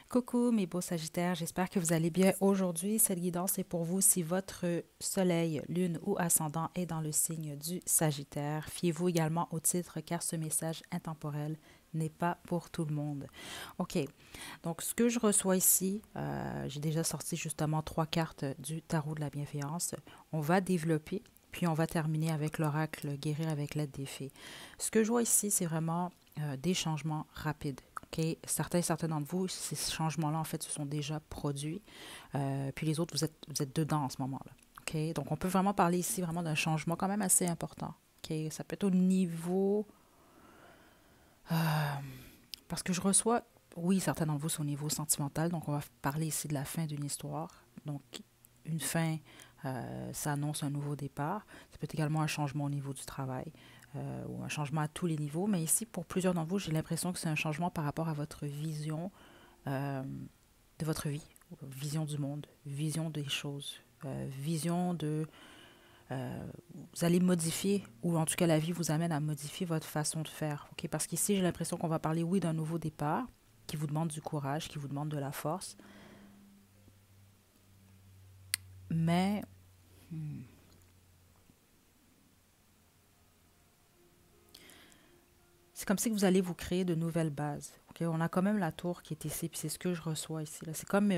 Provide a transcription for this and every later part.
Coucou mes beaux Sagittaires, j'espère que vous allez bien aujourd'hui. Cette guidance est pour vous si votre soleil, lune ou ascendant est dans le signe du Sagittaire. Fiez-vous également au titre car ce message intemporel n'est pas pour tout le monde. Ok, donc ce que je reçois ici, j'ai déjà sorti justement 3 cartes du tarot de la bienveillance. On va développer, puis on va terminer avec l'oracle guérir avec l'aide des fées. Ce que je vois ici, c'est vraiment des changements rapides. Okay? Certains d'entre vous, ces changements-là, en fait, se sont déjà produits. Puis les autres, vous êtes dedans en ce moment-là. Okay? Donc, on peut vraiment parler ici vraiment d'un changement quand même assez important. Okay? Ça peut être au niveau... Parce que je reçois, oui, certains d'entre vous sont au niveau sentimental. Donc, on va parler ici de la fin d'une histoire. Donc, une fin, ça annonce un nouveau départ. Ça peut être également un changement au niveau du travail ou un changement à tous les niveaux. Mais ici, pour plusieurs d'entre vous, j'ai l'impression que c'est un changement par rapport à votre vision euh, de votre vie, vision du monde, vision des choses, vision de... vous allez modifier, ou en tout cas la vie vous amène à modifier votre façon de faire. Okay? Parce qu'ici, j'ai l'impression qu'on va parler, oui, d'un nouveau départ qui vous demande du courage, qui vous demande de la force. Mais c'est comme si vous allez vous créer de nouvelles bases. Okay? On a quand même la tour qui est ici, puis c'est ce que je reçois ici. Là. C'est comme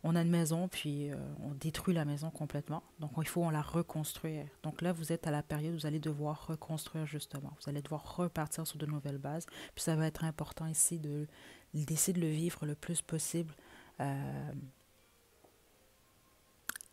on a une maison, puis on détruit la maison complètement. Donc, il faut on la reconstruire. Donc là, vous êtes à la période où vous allez devoir reconstruire justement. Vous allez devoir repartir sur de nouvelles bases. Puis ça va être important ici d'essayer de le vivre le plus possible. Euh,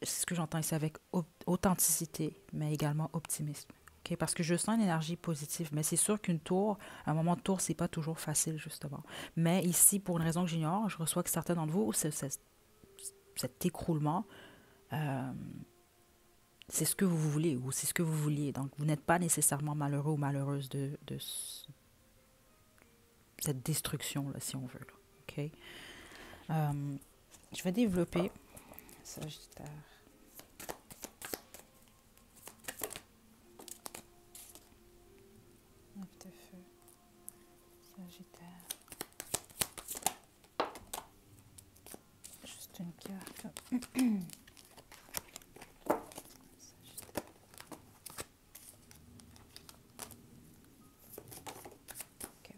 c'est ce que j'entends ici avec authenticité, mais également optimisme. Okay? Parce que je sens une énergie positive, mais c'est sûr qu'une tour, un moment de tour, c'est pas toujours facile, justement. Mais ici, pour une raison que j'ignore, je reçois que certains d'entre vous, cet écroulement, euh, c'est ce que vous voulez ou c'est ce que vous vouliez. Donc, vous n'êtes pas nécessairement malheureux ou malheureuse de cette destruction, là, si on veut. Là. OK? Euh, je vais développer. Sagittaire. 9 de feu. Sagittaire. Juste une carte. Sagittaire. OK.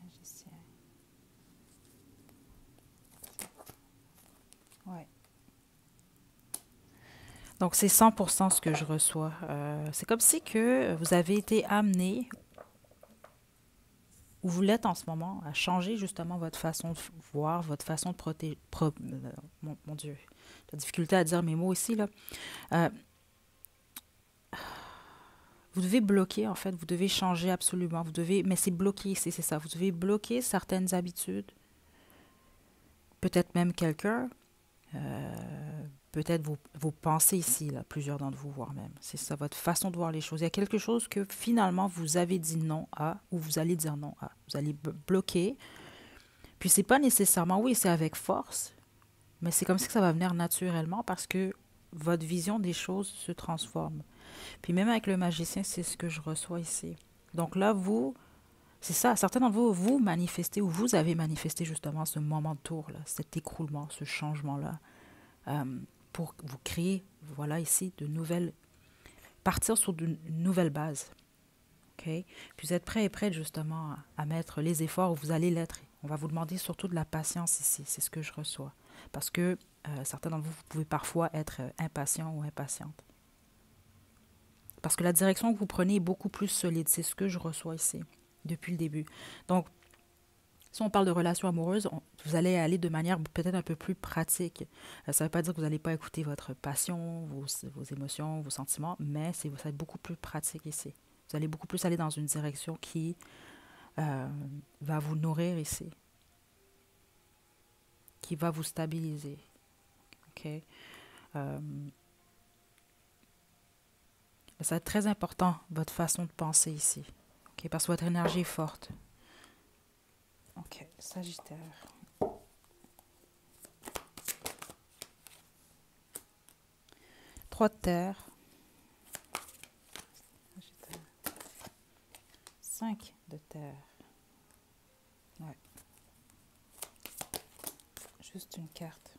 Magicien. Ouais. Donc, c'est 100% ce que je reçois. C'est comme si que vous avez été amené, ou vous l'êtes en ce moment, à changer justement votre façon de voir, votre façon de protéger. Mon Dieu, la difficulté à dire mes mots ici, là. Euh, vous devez bloquer, en fait, vous devez changer absolument. Vous devez, mais c'est bloquer ici, c'est ça. Vous devez bloquer certaines habitudes, peut-être même quelqu'un, peut-être vos pensées ici, là, plusieurs d'entre vous, voire même. C'est ça, votre façon de voir les choses. Il y a quelque chose que finalement vous avez dit non à, ou vous allez dire non à. Vous allez bloquer. Puis c'est pas nécessairement, oui, c'est avec force, mais c'est comme si ça va venir naturellement parce que votre vision des choses se transforme. Puis même avec le magicien, c'est ce que je reçois ici. Donc là, vous, c'est ça, certains d'entre vous, vous manifestez ou vous avez manifesté justement ce moment de tour, là, cet écroulement, ce changement-là, euh, pour vous créer, voilà ici, de nouvelles, partir sur de nouvelles bases. Okay? Puis vous êtes prêt et prête justement à mettre les efforts où vous allez l'être. On va vous demander surtout de la patience ici, c'est ce que je reçois. Parce que certains d'entre vous, vous pouvez parfois être impatient ou impatiente. Parce que la direction que vous prenez est beaucoup plus solide. C'est ce que je reçois ici, depuis le début. Donc, si on parle de relations amoureuses, vous allez aller de manière peut-être un peu plus pratique. Ça ne veut pas dire que vous n'allez pas écouter votre passion, vos émotions, vos sentiments, mais ça va être beaucoup plus pratique ici. Vous allez beaucoup plus aller dans une direction qui euh, va vous nourrir ici, qui va vous stabiliser. Okay? Euh, ça va être très important, votre façon de penser ici. Okay? Parce que votre énergie est forte. OK, Sagittaire. 3 de terre. Sagittaire. 5 de terre. Juste une carte.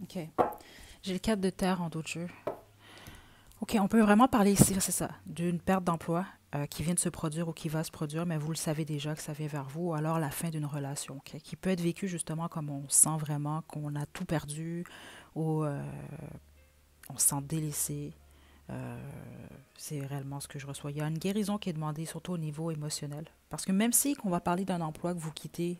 OK. J'ai le 4 de terre en dos de jeu. OK, on peut vraiment parler ici, c'est ça, d'une perte d'emploi qui vient de se produire ou qui va se produire, mais vous le savez déjà que ça vient vers vous, ou alors la fin d'une relation, OK, qui peut être vécue justement comme on sent vraiment qu'on a tout perdu, ou on se sent délaissé. Euh, c'est réellement ce que je reçois. Il y a une guérison qui est demandée, surtout au niveau émotionnel. Parce que même si on va parler d'un emploi que vous quittez,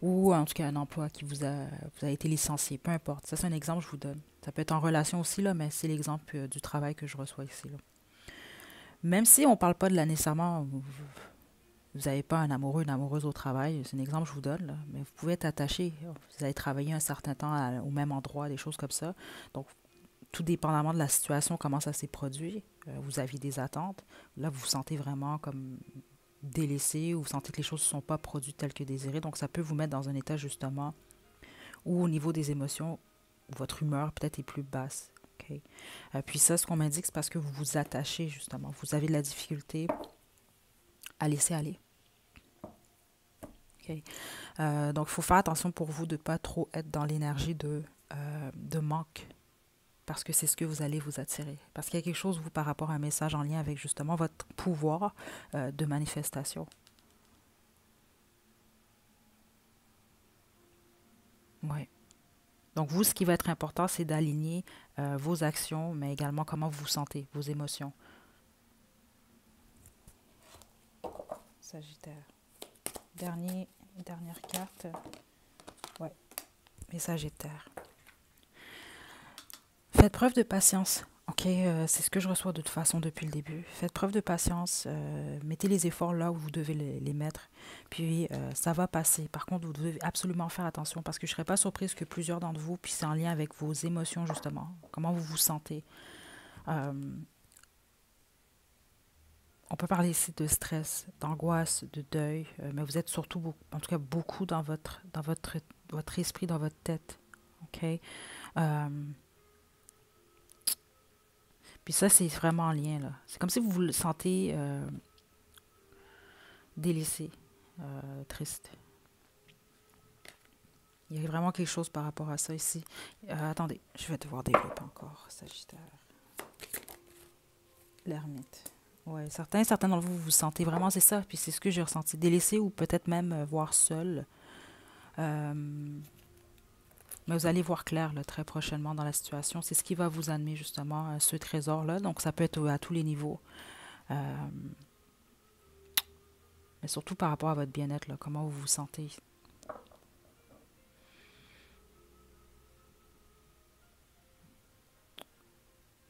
ou en tout cas un emploi qui vous a été licencié, peu importe. Ça, c'est un exemple que je vous donne. Ça peut être en relation aussi, là, mais c'est l'exemple du travail que je reçois ici. Là. Même si on ne parle pas de la nécessairement, vous n'avez pas un amoureux, une amoureuse au travail, c'est un exemple que je vous donne, là, mais vous pouvez être attaché. Vous avez travaillé un certain temps au même endroit, des choses comme ça. Donc, tout dépendamment de la situation, comment ça s'est produit, vous aviez des attentes. Là, vous vous sentez vraiment comme délaissé ou vous sentez que les choses ne sont pas produites telles que désirées. Donc, ça peut vous mettre dans un état justement où au niveau des émotions, votre humeur peut-être est plus basse. Okay? Puis ça, ce qu'on m'indique, c'est parce que vous vous attachez justement. Vous avez de la difficulté à laisser aller. Okay? Donc, il faut faire attention pour vous de ne pas trop être dans l'énergie de manque. Parce que c'est ce que vous allez vous attirer. Parce qu'il y a quelque chose, vous, par rapport à un message en lien avec justement votre pouvoir de manifestation. Oui. Donc, vous, ce qui va être important, c'est d'aligner vos actions, mais également comment vous vous sentez, vos émotions. Sagittaire. Dernière carte. Ouais, mais Sagittaire. Faites preuve de patience. OK, c'est ce que je reçois de toute façon depuis le début. Faites preuve de patience. Mettez les efforts là où vous devez les mettre. Puis, ça va passer. Par contre, vous devez absolument faire attention parce que je ne serais pas surprise que plusieurs d'entre vous, puis c'est en lien avec vos émotions, justement. Comment vous vous sentez. Euh, on peut parler ici de stress, d'angoisse, de deuil, mais vous êtes surtout, en tout cas, beaucoup dans votre esprit, dans votre tête. OK? Euh, Puis ça, c'est vraiment en lien, là. C'est comme si vous vous sentez délaissé, triste. Il y a vraiment quelque chose par rapport à ça ici. Attendez, je vais devoir développer encore, Sagittaire. L'ermite. Ouais, certains d'entre vous, vous sentez vraiment, c'est ça. Puis c'est ce que j'ai ressenti, délaissé ou peut-être même voir seul. Euh, mais vous allez voir clair là, très prochainement dans la situation. C'est ce qui va vous amener justement à ce trésor-là. Donc ça peut être à tous les niveaux. Euh, mais surtout par rapport à votre bien-être, là, comment vous vous sentez.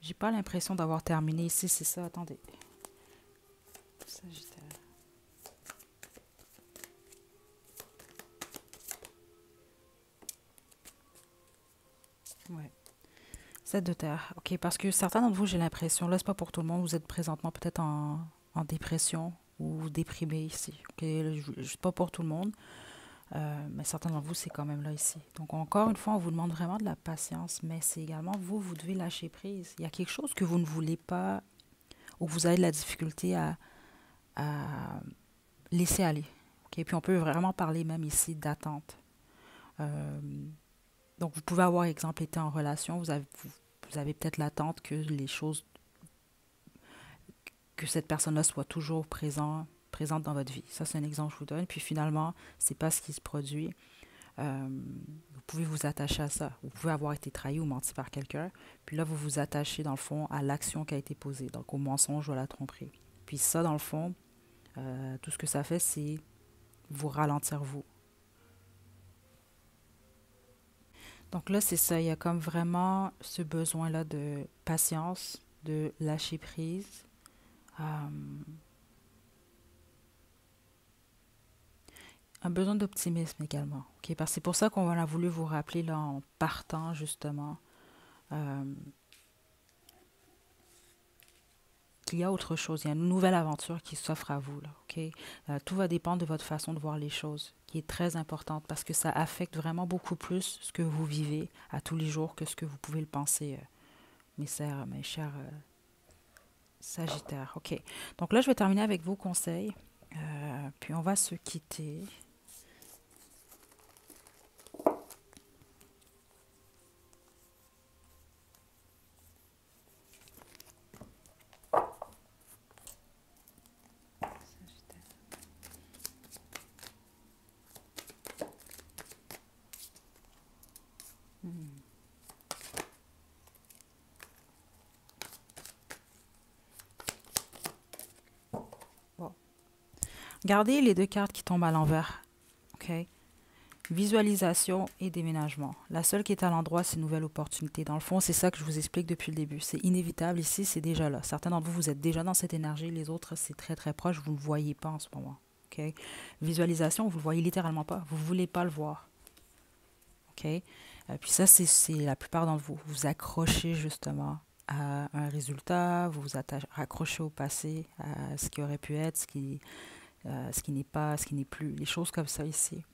J'ai pas l'impression d'avoir terminé ici, c'est ça. Attendez. Sagittaire. Ouais. 7 de terre. OK, parce que certains d'entre vous, j'ai l'impression, là, c'est pas pour tout le monde, vous êtes présentement peut-être en dépression ou déprimé ici. OK, c'est pas pour tout le monde, mais certains d'entre vous, c'est quand même là ici. Donc, encore une fois, on vous demande vraiment de la patience, mais c'est également vous, vous devez lâcher prise. Il y a quelque chose que vous ne voulez pas ou que vous avez de la difficulté à laisser aller. OK, puis on peut vraiment parler même ici d'attente. Euh, donc, vous pouvez avoir, exemple, été en relation, vous avez peut-être l'attente que les choses, que cette personne-là soit toujours présente dans votre vie. Ça, c'est un exemple que je vous donne. Puis finalement, c'est pas ce qui se produit. Vous pouvez vous attacher à ça. Vous pouvez avoir été trahi ou menti par quelqu'un. Puis là, vous vous attachez, dans le fond, à l'action qui a été posée, donc au mensonge ou à la tromperie. Puis ça, dans le fond, tout ce que ça fait, c'est vous ralentir, vous. Donc là, c'est ça. Il y a comme vraiment ce besoin-là de patience, de lâcher prise. Euh, un besoin d'optimisme également. OK? Parce que c'est pour ça qu'on a voulu vous rappeler là, en partant justement euh, qu'il y a autre chose. Il y a une nouvelle aventure qui s'offre à vous. Là, OK? Tout va dépendre de votre façon de voir les choses, qui est très importante parce que ça affecte vraiment beaucoup plus ce que vous vivez à tous les jours que ce que vous pouvez le penser, mes chers Sagittaire, ok. Donc là, je vais terminer avec vos conseils. Puis on va se quitter. Hmm. Bon. Gardez les deux cartes qui tombent à l'envers. OK? Visualisation et déménagement. La seule qui est à l'endroit, c'est nouvelle opportunité. Dans le fond, c'est ça que je vous explique depuis le début. C'est inévitable ici, c'est déjà là. Certains d'entre vous, vous êtes déjà dans cette énergie. Les autres, c'est très, très proche. Vous ne le voyez pas en ce moment. OK? Visualisation, vous ne le voyez littéralement pas. Vous ne voulez pas le voir. OK? Puis ça, c'est la plupart d'entre vous. Vous accrochez justement à un résultat, vous vous raccrochez au passé, à ce qui aurait pu être, ce qui n'est pas, ce qui n'est plus, les choses comme ça ici.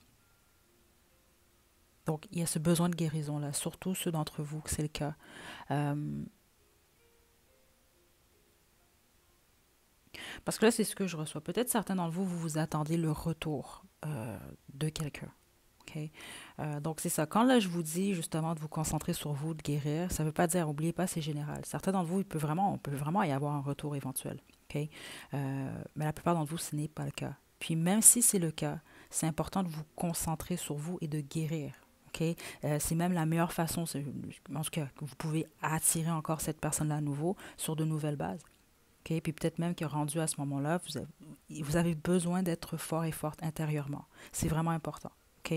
Donc, il y a ce besoin de guérison-là, surtout ceux d'entre vous que c'est le cas. Euh, parce que là, c'est ce que je reçois. Peut-être certains d'entre vous, vous vous attendez le retour de quelqu'un. OK? Donc, c'est ça. Quand là, je vous dis justement de vous concentrer sur vous, de guérir, ça ne veut pas dire, n'oubliez pas, c'est général. Certains d'entre vous, on peut vraiment y avoir un retour éventuel. OK? Mais la plupart d'entre vous, ce n'est pas le cas. Puis même si c'est le cas, c'est important de vous concentrer sur vous et de guérir. OK? C'est même la meilleure façon, en tout cas, que vous pouvez attirer encore cette personne-là à nouveau sur de nouvelles bases. OK? Puis peut-être même que rendu à ce moment-là, vous avez besoin d'être fort et forte intérieurement. C'est vraiment important. OK?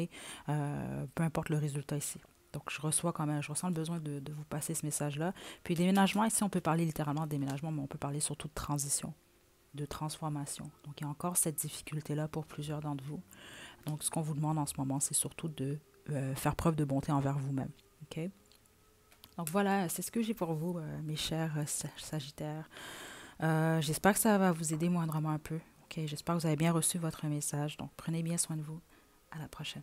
Peu importe le résultat ici. Donc, je ressens le besoin de vous passer ce message-là. Puis, déménagement, ici, on peut parler littéralement de déménagement, mais on peut parler surtout de transition, de transformation. Donc, il y a encore cette difficulté-là pour plusieurs d'entre vous. Donc, ce qu'on vous demande en ce moment, c'est surtout de faire preuve de bonté envers vous-même. OK? Donc, voilà, c'est ce que j'ai pour vous, mes chers Sagittaires. J'espère que ça va vous aider moindrement un peu. OK? J'espère que vous avez bien reçu votre message. Donc, prenez bien soin de vous. À la prochaine.